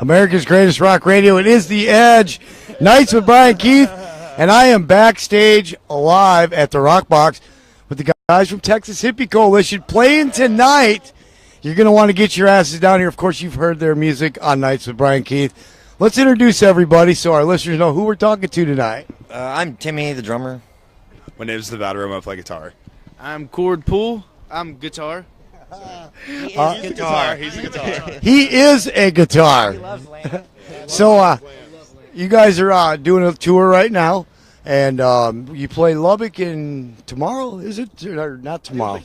America's Greatest Rock Radio. It is The Edge. Nights with Brian Keith. And I am backstage live at the Rock Box with the guys from Texas Hippie Coalition playing tonight. You're going to want to get your asses down here. Of course, you've heard their music on Nights with Brian Keith. Let's introduce everybody so our listeners know who we're talking to tonight. I'm Timmy, the drummer. My name's Nevada Romo. I play guitar. I'm Cord Poole. I'm guitar. He's a guitar. He's a guitar. He is a guitar. He loves Lane. So, you guys are doing a tour right now, and you play Lubbock in tomorrow, is it? Or not tomorrow?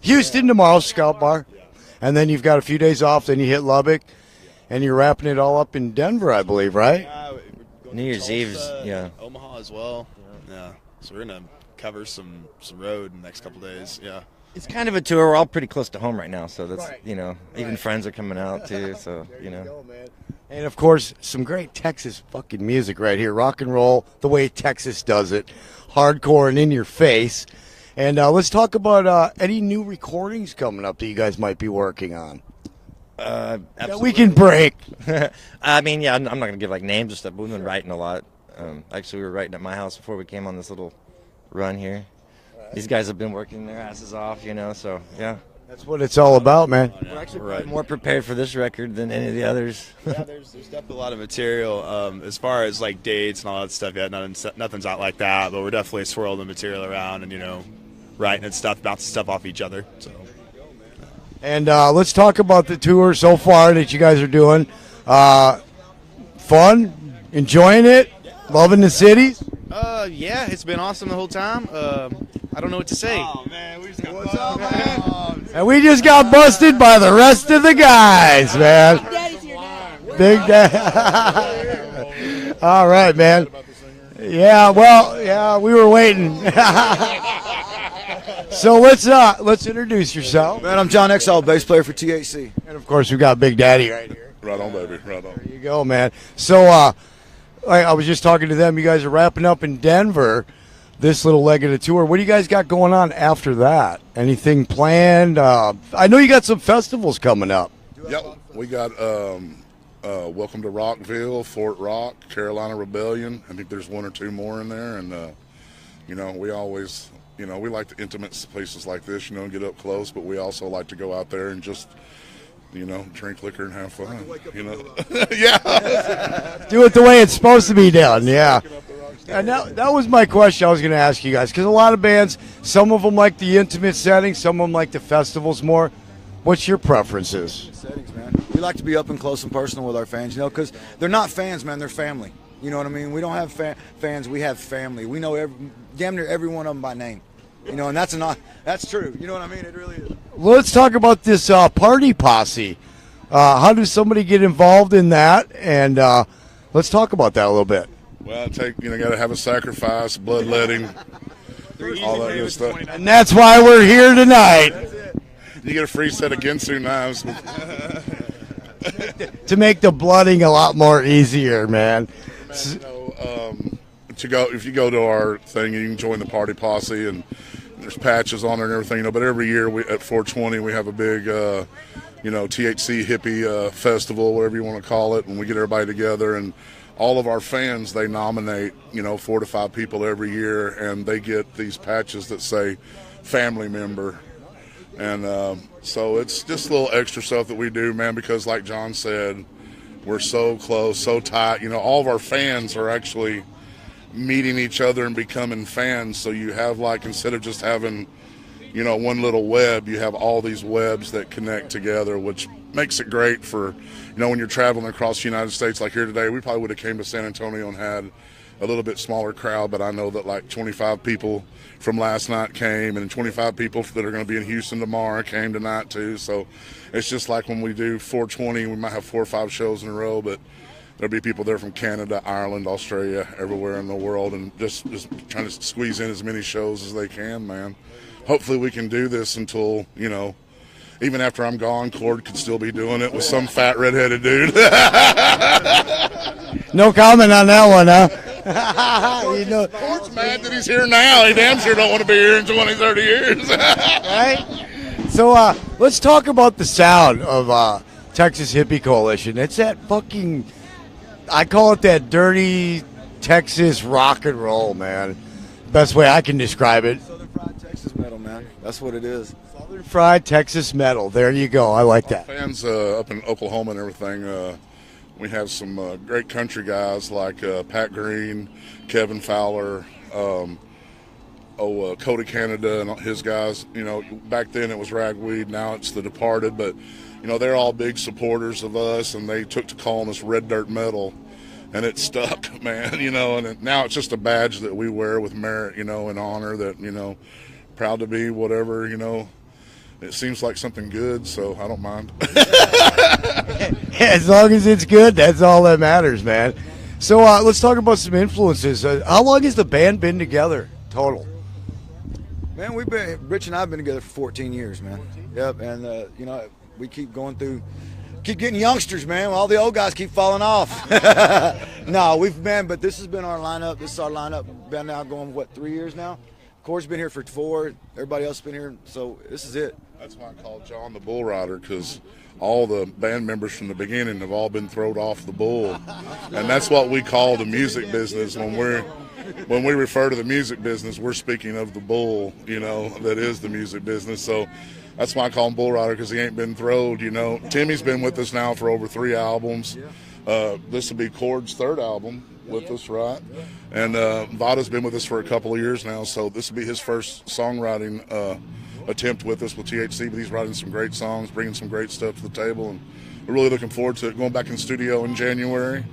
Houston tomorrow, Scout Bar. And then you've got a few days off, then you hit Lubbock, and you're wrapping it all up in Denver, I believe, right? New Year's Eve's, yeah. Omaha as well. Yeah. So we're going to cover some road in the next couple days, yeah. It's kind of a tour. We're all pretty close to home right now, so that's, even friends are coming out too, so, And, of course, some great Texas fucking music right here. Rock and roll, the way Texas does it. Hardcore and in your face. And let's talk about any new recordings coming up that you guys might be working on. That we can break. I mean, yeah, I'm not going to give, names and stuff, but we've been writing a lot. Actually, we were writing at my house before we came on this little run here. These guys have been working their asses off, so, yeah. That's what it's all about, man. We're actually more prepared for this record than any of the others. Yeah, there's definitely a lot of material as far as dates and all that stuff. Yeah, nothing's out like that, but we're definitely swirling the material around and writing and stuff, bouncing stuff off each other. So. And let's talk about the tour so far that you guys are doing. Fun, enjoying it, loving the cities. Yeah, it's been awesome the whole time. I don't know what to say. Oh man, we just got what's up, man? And we just got busted by the rest of the guys, man. Big Daddy. All right, man. Yeah, well, yeah, we were waiting. So let's introduce yourself. Man, I'm John Exile, bass player for THC. And of course, we got Big Daddy right here. Right on, baby. Right on. There you go, man. So I was just talking to them. You guys are wrapping up in Denver this little leg of the tour. What do you guys got going on after that? Anything planned? I know you got some festivals coming up. Yep, we got Welcome to Rockville, Fort Rock, Carolina Rebellion. I think there's one or two more in there, and we always, we like the intimate places like this, get up close, but we also like to go out there and just, drink liquor and have fun. Yeah. Do it the way it's supposed to be done. Yeah. And that was my question I was going to ask you guys, because a lot of bands, some of them like the intimate setting, some of them like the festivals more. What's your preferences? Settings, man. We like to be up and close and personal with our fans, because they're not fans, man. They're family. You know what I mean? We don't have fans. We have family. We know damn near every one of them by name. And that's true. You know what I mean? It really is. Let's talk about this party posse. How does somebody get involved in that? And let's talk about that a little bit. Well, got to have a sacrifice, bloodletting, all that good stuff. And that's why we're here tonight. You get a free set of Ginsu knives. To make the blooding a lot more easier, man. If you go to our thing, you can join the party posse, and there's patches on there and everything. But every year at 420, we have a big, THC hippie festival, whatever you want to call it, and we get everybody together. And all of our fans, they nominate, 4 to 5 people every year, and they get these patches that say family member. And so it's just a little extra stuff that we do, man, because like John said, we're so close, so tight. All of our fans are actually meeting each other and becoming fans. So you have instead of just having, one little web, you have all these webs that connect together, which makes it great for, when you're traveling across the United States like here today. We probably would have came to San Antonio and had a little bit smaller crowd, but I know that 25 people from last night came, and 25 people that are going to be in Houston tomorrow came tonight too. So it's just like when we do 420, we might have 4 or 5 shows in a row, but there'll be people there from Canada, Ireland, Australia, everywhere in the world, and just trying to squeeze in as many shows as they can, man. Hopefully we can do this until, even after I'm gone, Cord could still be doing it with some fat redheaded dude. No comment on that one, huh? Cord's mad that he's here now. He damn sure don't want to be here in 20, 30 years. Right? So let's talk about the sound of Texas Hippie Coalition. It's that fucking, I call it that dirty Texas rock and roll, man. Best way I can describe it. Southern fried Texas metal, man. That's what it is. Southern fried Texas metal. There you go. I like that. Fans up in Oklahoma and everything, we have some great country guys like Pat Green, Kevin Fowler, Cody Canada and his guys. You know, back then it was Ragweed, now it's The Departed, but you know, they're all big supporters of us, and they took to calling us Red Dirt Metal, and it stuck, man. You know, and now it's just a badge that we wear with merit, you know, and honor that, you know, proud to be whatever, you know. It seems like something good, so I don't mind. As long as it's good, that's all that matters, man. So let's talk about some influences. How long has the band been together total? Man, Rich and I have been together for 14 years, man. Yep, and you know, we keep going through, keep getting youngsters, man. All the old guys keep falling off. No, but this has been our lineup. This is our lineup. Been now going, what, 3 years now? Corey's been here for 4. Everybody else has been here, so this is it. That's why I called John the Bull Rider, because all the band members from the beginning have all been thrown off the bull, and that's what we call the music business. When we refer to the music business, we're speaking of the bull, you know, that is the music business. So that's why I call him Bull Rider, because he ain't been throwed, you know. Timmy's been with us now for over 3 albums. This will be Cord's 3rd album with us, right? And Vada's been with us for a couple of years now, so this will be his first songwriting attempt with us with THC, but he's writing some great songs, bringing some great stuff to the table, and we're really looking forward to it. Going back in the studio in January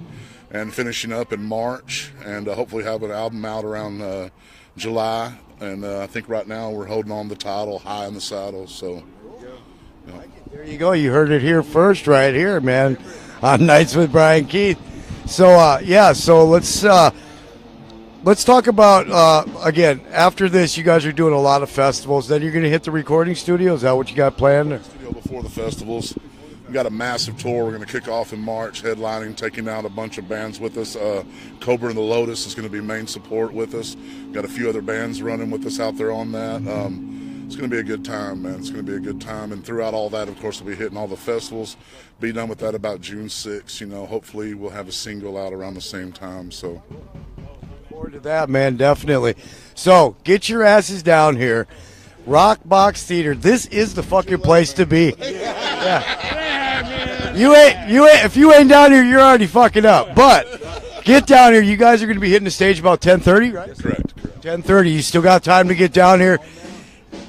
and finishing up in March, and hopefully have an album out around July. And I think right now we're holding on the title, High in the Saddle. So, you know. There you go. You heard it here first, right here, man, on Nights with Brian Keith. So, so let's talk about, again, after this, you guys are doing a lot of festivals. Then you're going to hit the recording studio. Is that what you got planned? Studio before the festivals. We've got a massive tour we're going to kick off in March, headlining, taking out a bunch of bands with us. Cobra and the Lotus is going to be main support with us. We've got a few other bands running with us out there on that. It's going to be a good time, man. It's going to be a good time. And throughout all that, of course, we'll be hitting all the festivals. Be done with that about June 6th. You know, hopefully we'll have a single out around the same time. So forward to that, man, definitely. So get your asses down here. Rock Box Theater. This is the fucking place to be. Yeah. You ain't. If you ain't down here, you're already fucking up. But get down here. You guys are going to be hitting the stage about 10:30, right? yes, correct. 10:30. You still got time to get down here.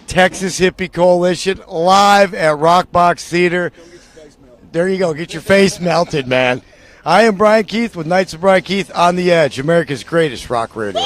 Texas Hippie Coalition live at Rock Box Theater. There you go. Get your face melted, man. I am Brian Keith with Nights of Brian Keith on the Edge, America's greatest rock radio.